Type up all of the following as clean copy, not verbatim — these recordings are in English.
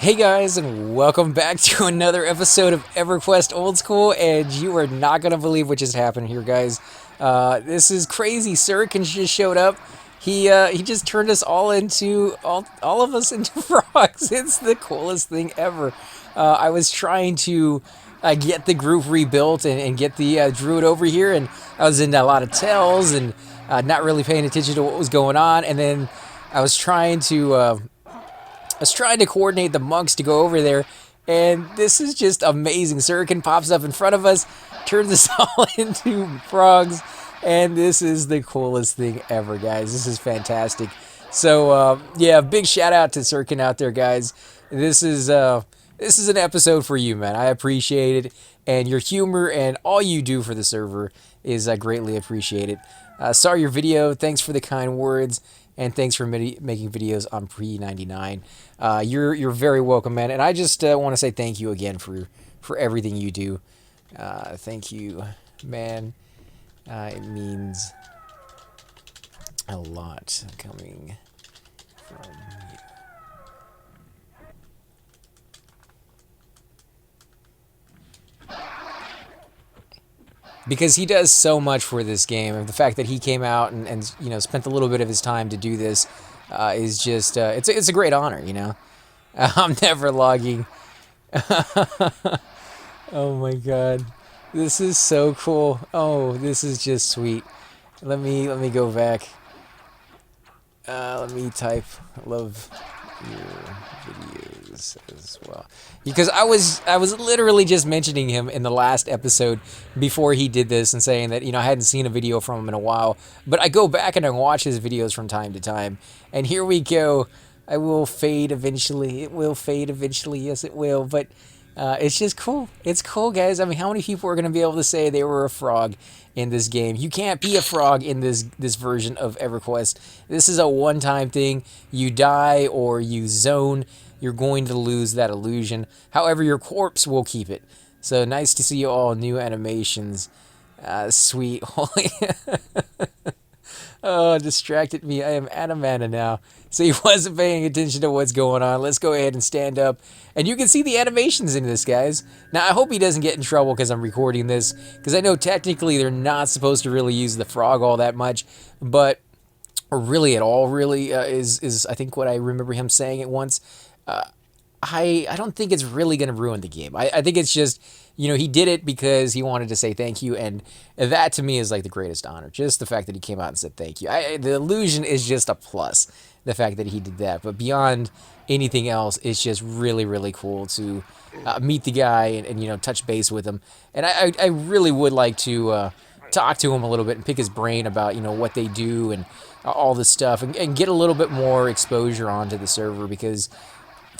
Hey guys, and welcome back to another episode of Everquest Old School. And you are not gonna believe what just happened here, guys. This is crazy. Sirken just showed up. He just turned us all of us into frogs. It's the coolest thing ever. I was trying to get the group rebuilt and get the druid over here, and I was in a lot of tells and not really paying attention to what was going on. And then I was trying to coordinate the monks to go over there, and this is just amazing. Sirken pops up in front of us, turns us all into frogs, and this is the coolest thing ever, guys. This is fantastic. So, yeah, big shout out to Sirken out there, guys. This is an episode for you, man. I appreciate it, and your humor and all you do for the server is greatly appreciated. Saw your video. Thanks for the kind words, and thanks for making videos on Pre-99. You're very welcome, man. And I just want to say thank you again for everything you do. Thank you, man. It means a lot coming from you. Because he does so much for this game, and the fact that he came out and spent a little bit of his time to do this is just it's a great honor, you know. I'm never logging. Oh my god, this is so cool. Oh, this is just sweet. Let me go back. Let me type love your videos as well, because I was literally just mentioning him in the last episode before he did this and saying that I hadn't seen a video from him in a while, but I go back and I watch his videos from time to time, and here we go. I will fade eventually. It will fade eventually. Yes, it will. But it's just cool. It's cool, guys. I mean, how many people are going to be able to say they were a frog in this game? You can't be a frog in this version of EverQuest. This is a one-time thing. You die or you zone, you're going to lose that illusion. However, your corpse will keep it. So nice to see you all. New animations. Sweet. Holy. Oh, distracted me. I am out of mana now. So he wasn't paying attention to what's going on. Let's go ahead and stand up. And you can see the animations in this, guys. Now, I hope he doesn't get in trouble because I'm recording this, because I know technically they're not supposed to really use the frog all that much, but, or really at all, really, is I think what I remember him saying it once. I don't think it's really going to ruin the game. I think it's just, he did it because he wanted to say thank you, and that to me is like the greatest honor. Just the fact that he came out and said thank you. The illusion is just a plus, the fact that he did that. But beyond anything else, it's just really, really cool to meet the guy and touch base with him. And I really would like to talk to him a little bit and pick his brain about, what they do and all this stuff, and get a little bit more exposure onto the server, because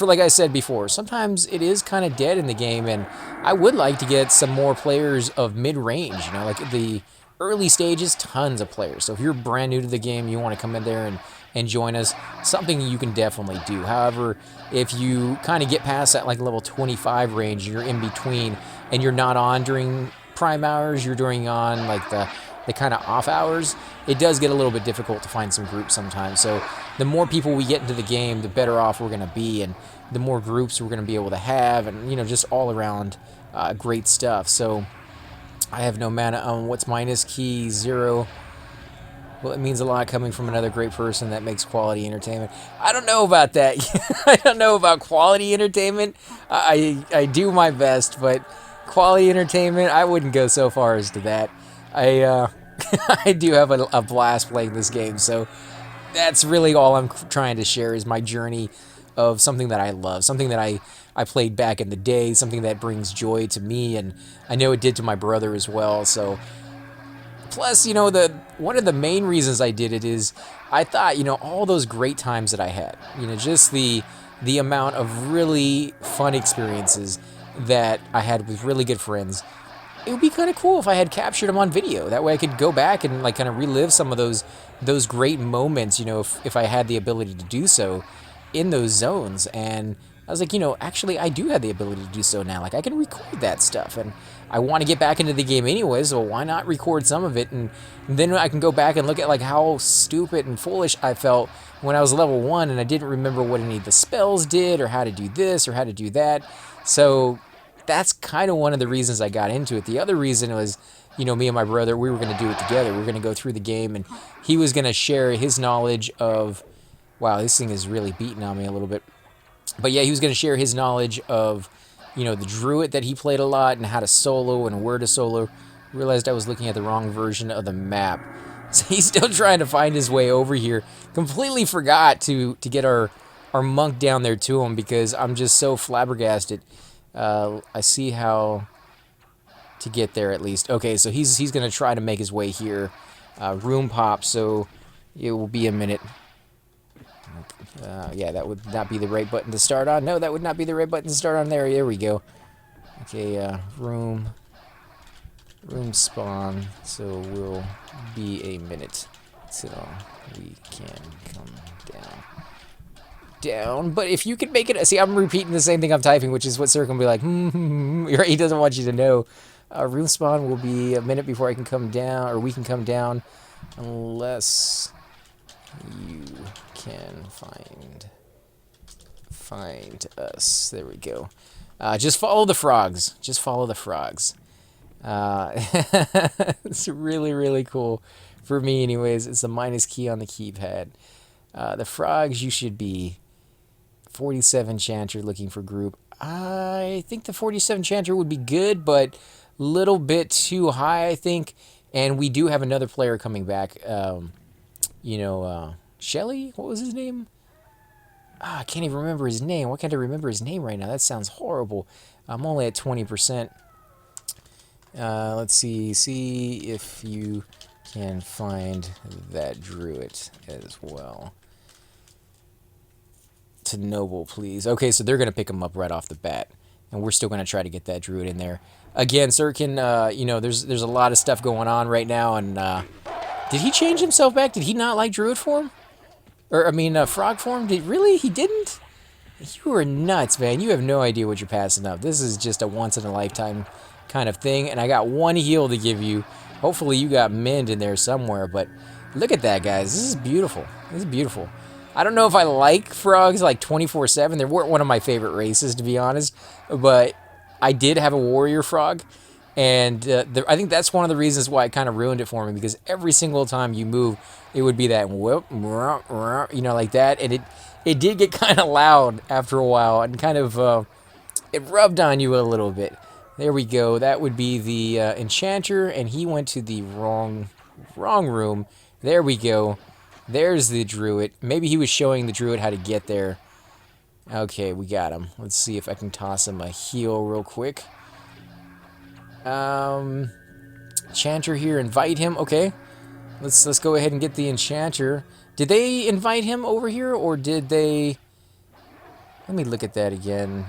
like I said before, sometimes it is kind of dead in the game, and I would like to get some more players of mid-range, like the early stages, tons of players. So if you're brand new to the game, you want to come in there and join us, something you can definitely do. However, if you kind of get past that like level 25 range, you're in between, and you're not on during prime hours, you're doing on like the kind of off hours, it does get a little bit difficult to find some groups sometimes. So the more people we get into the game, the better off we're going to be, and the more groups we're going to be able to have, and just all around great stuff. So I have no mana. What's minus key 0? Well, it means a lot coming from another great person that makes quality entertainment. I don't know about that. I don't know about quality entertainment. I do my best, but quality entertainment, I wouldn't go so far as to that. I do have a blast playing this game, so that's really all I'm trying to share, is my journey of something that I love, something that I played back in the day, something that brings joy to me, and I know it did to my brother as well. So plus, one of the main reasons I did it is I thought, all those great times that I had, just the amount of really fun experiences that I had with really good friends. It would be kind of cool if I had captured them on video. That way I could go back and like kind of relive some of those great moments, if I had the ability to do so in those zones. And I was like, actually I do have the ability to do so now. Like I can record that stuff, and I want to get back into the game anyway, so why not record some of it, and then I can go back and look at like how stupid and foolish I felt when I was level 1 and I didn't remember what any of the spells did or how to do this or how to do that. So that's kind of one of the reasons I got into it. The other reason was, you know, me and my brother, we were going to do it together. We were going to go through the game, and he was going to share his knowledge of... Wow, this thing is really beating on me a little bit. But yeah, he was going to share his knowledge of, you know, the druid that he played a lot and how to solo and where to solo. Realized I was looking at the wrong version of the map. So he's still trying to find his way over here. Completely forgot to get our monk down there to him because I'm just so flabbergasted. I see how to get there at least. Okay, so he's going to try to make his way here. Room pop, so it will be a minute. Yeah, that would not be the right button to start on. No, that would not be the right button to start on there. There we go. Okay, room spawn, so we'll be a minute till we can come down. But if you could make it... See, I'm repeating the same thing I'm typing, which is what Sirken will be like, He doesn't want you to know. Room spawn will be a minute before I can come down, or we can come down, unless you can find us. There we go. Just follow the frogs. Just follow the frogs. It's really, really cool. For me, anyways, it's the minus key on the keypad. The frogs, you should be 47 chanter looking for group. I think the 47 chanter would be good, but a little bit too high, I think. And we do have another player coming back. You know, Shelly? What was his name? I can't even remember his name. Why can't I remember his name right now? That sounds horrible. I'm only at 20%. Let's see. See if you can find that druid as well. To noble, please. Okay, so they're going to pick him up right off the bat. And we're still going to try to get that druid in there. Again, Sirken, you know, there's a lot of stuff going on right now. And did he change himself back? Did he not like druid form? Or, I mean, frog form? Really? He didn't? You are nuts, man. You have no idea what you're passing up. This is just a once-in-a-lifetime kind of thing. And I got one heal to give you. Hopefully you got mend in there somewhere. But look at that, guys. This is beautiful. This is beautiful. I don't know if I like frogs like 24/7. They weren't one of my favorite races, to be honest. But I did have a warrior frog. And I think that's one of the reasons why it kind of ruined it for me, because every single time you move, it would be that whoop, you know, like that. And it did get kind of loud after a while, and kind of it rubbed on you a little bit. There we go. That would be the enchanter, and he went to the wrong room. There we go. There's the druid. Maybe he was showing the druid how to get there. Okay, we got him. Let's see if I can toss him a heal real quick. Enchanter here, invite him. Okay, let's go ahead and get the enchanter. Did they invite him over here, or did they... Let me look at that again.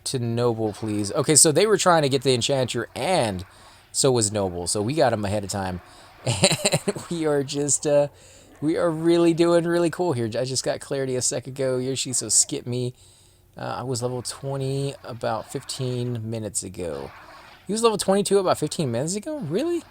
To noble, please. Okay, so they were trying to get the enchanter, and so was noble. So we got him ahead of time, and we are just we are really doing really cool here. I just got clarity a second ago. Yoshi, so skip me. I was level 20 about 15 minutes ago. He was level 22 about 15 minutes ago? Really?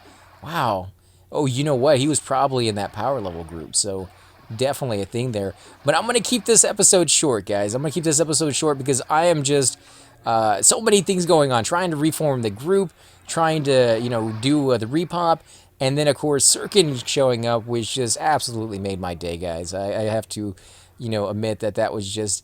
Wow. Oh, you know what? He was probably in that power level group, so definitely a thing there. But I'm going to keep this episode short, guys. I'm going to keep this episode short because I am just... so many things going on. Trying to reform the group, trying to, you know, do the repop, and then, of course, Sirken showing up, which just absolutely made my day, guys. I have to, you know, admit that was just...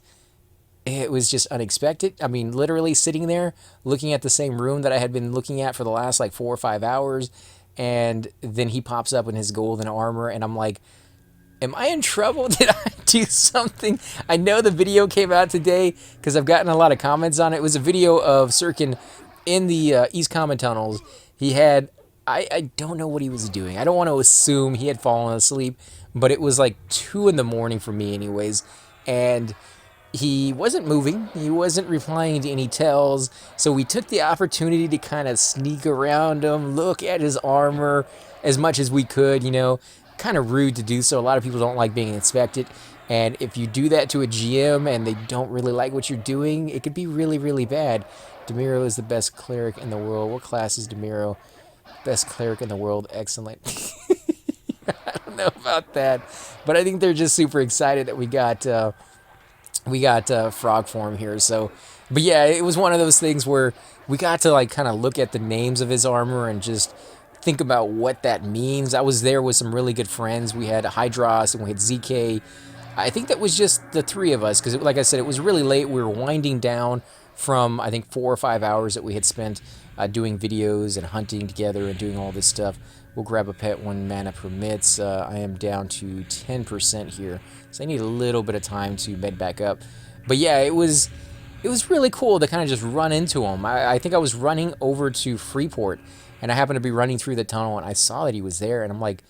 It was just unexpected. I mean, literally sitting there, looking at the same room that I had been looking at for the last, like, 4 or 5 hours, and then he pops up in his golden armor, and I'm like, am I in trouble? Did I do something? I know the video came out today, because I've gotten a lot of comments on it. It was a video of Sirken in the East Common Tunnels. He had... I don't know what he was doing. I don't want to assume he had fallen asleep, but it was, like, 2 in the morning for me anyways, and... He wasn't moving. He wasn't replying to any tells. So we took the opportunity to kind of sneak around him, look at his armor as much as we could, you know. Kind of rude to do so. A lot of people don't like being inspected. And if you do that to a GM and they don't really like what you're doing, it could be really, really bad. Demiro is the best cleric in the world. What class is Demiro? Best cleric in the world. Excellent. I don't know about that, but I think they're just super excited that we got frog form here. So, but yeah, it was one of those things where we got to like kind of look at the names of his armor and just think about what that means. I was there with some really good friends. We had Hydros and we had ZK. I think that was just the three of us because, like I said, it was really late. We were winding down from I think 4 or 5 hours that we had spent doing videos and hunting together and doing all this stuff. We'll grab a pet when mana permits. I am down to 10% here, so I need a little bit of time to bed back up. But yeah, it was really cool to kind of just run into him. I think I was running over to Freeport, and I happened to be running through the tunnel, and I saw that he was there, and I'm like,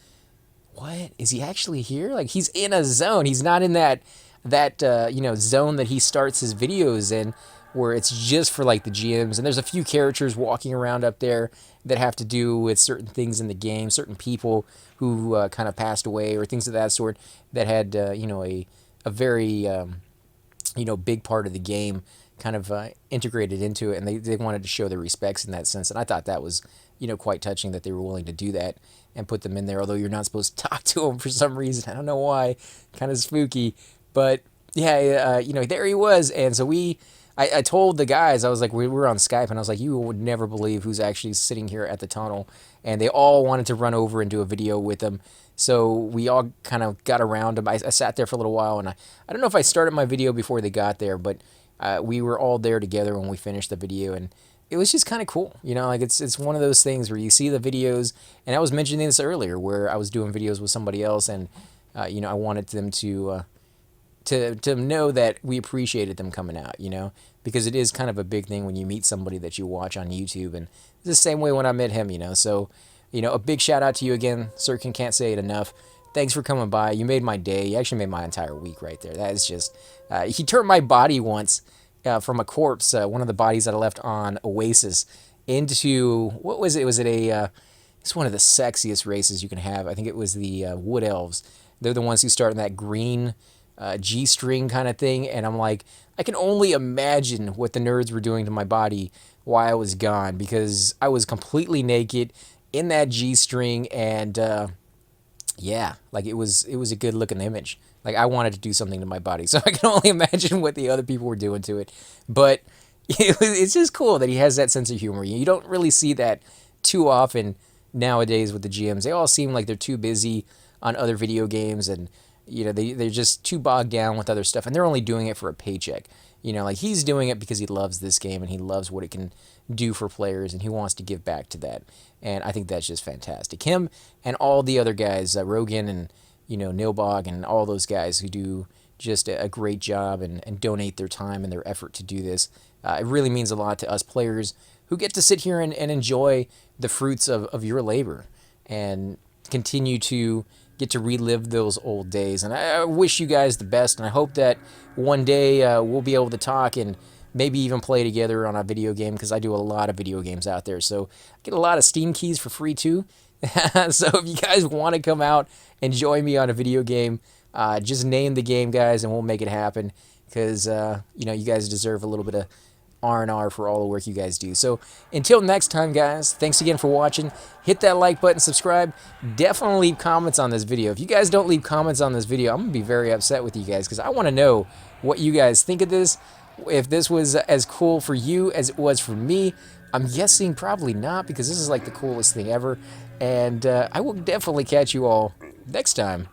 what? Is he actually here? Like, he's in a zone. He's not in that zone that he starts his videos in, where it's just for like the GMs. And there's a few characters walking around up there that have to do with certain things in the game, certain people who kind of passed away or things of that sort that had a very big part of the game kind of integrated into it, and they wanted to show their respects in that sense. And I thought that was quite touching that they were willing to do that and put them in there, although you're not supposed to talk to them for some reason. I don't know why. Kind of spooky. But yeah, there he was. And so I told the guys, I was like, we were on Skype, and I was like, you would never believe who's actually sitting here at the tunnel. And they all wanted to run over and do a video with him. So we all kind of got around him. I sat there for a little while, and I don't know if I started my video before they got there, but we were all there together when we finished the video, and it was just kind of cool. Like it's one of those things where you see the videos, and I was mentioning this earlier, where I was doing videos with somebody else, and I wanted them to know that we appreciated them coming out, because it is kind of a big thing when you meet somebody that you watch on YouTube, and it's the same way when I met him, so, a big shout out to you again, Sirken, can't say it enough. Thanks for coming by. You made my day. You actually made my entire week right there. That is just, he turned my body once from a corpse, one of the bodies that I left on Oasis, into, what was it? Was it it's one of the sexiest races you can have. I think it was the Wood Elves. They're the ones who start in that green G-string kind of thing, and I'm like, I can only imagine what the nerds were doing to my body while I was gone, because I was completely naked in that G-string, and yeah, like it was a good looking image. Like, I wanted to do something to my body, so I can only imagine what the other people were doing to it. But it's just cool that he has that sense of humor. You don't really see that too often nowadays with the GMs. They all seem like they're too busy on other video games, and they're just too bogged down with other stuff, and they're only doing it for a paycheck. Like, he's doing it because he loves this game and he loves what it can do for players, and he wants to give back to that. And I think that's just fantastic. Him and all the other guys, Rogan and Nilbog and all those guys who do just a great job and donate their time and their effort to do this. It really means a lot to us players who get to sit here and enjoy the fruits of your labor and continue to get to relive those old days. And I wish you guys the best, and I hope that one day we'll be able to talk and maybe even play together on a video game, because I do a lot of video games out there. So I get a lot of Steam keys for free too. So if you guys want to come out and join me on a video game, just name the game, guys, and we'll make it happen, because you guys deserve a little bit of R&R for all the work you guys do. So until next time, guys, thanks again for watching. Hit that like button, subscribe. Definitely leave comments on this video. If you guys don't leave comments on this video, I'm going to be very upset with you guys, because I want to know what you guys think of this. If this was as cool for you as it was for me. I'm guessing probably not, because this is like the coolest thing ever. And I will definitely catch you all next time.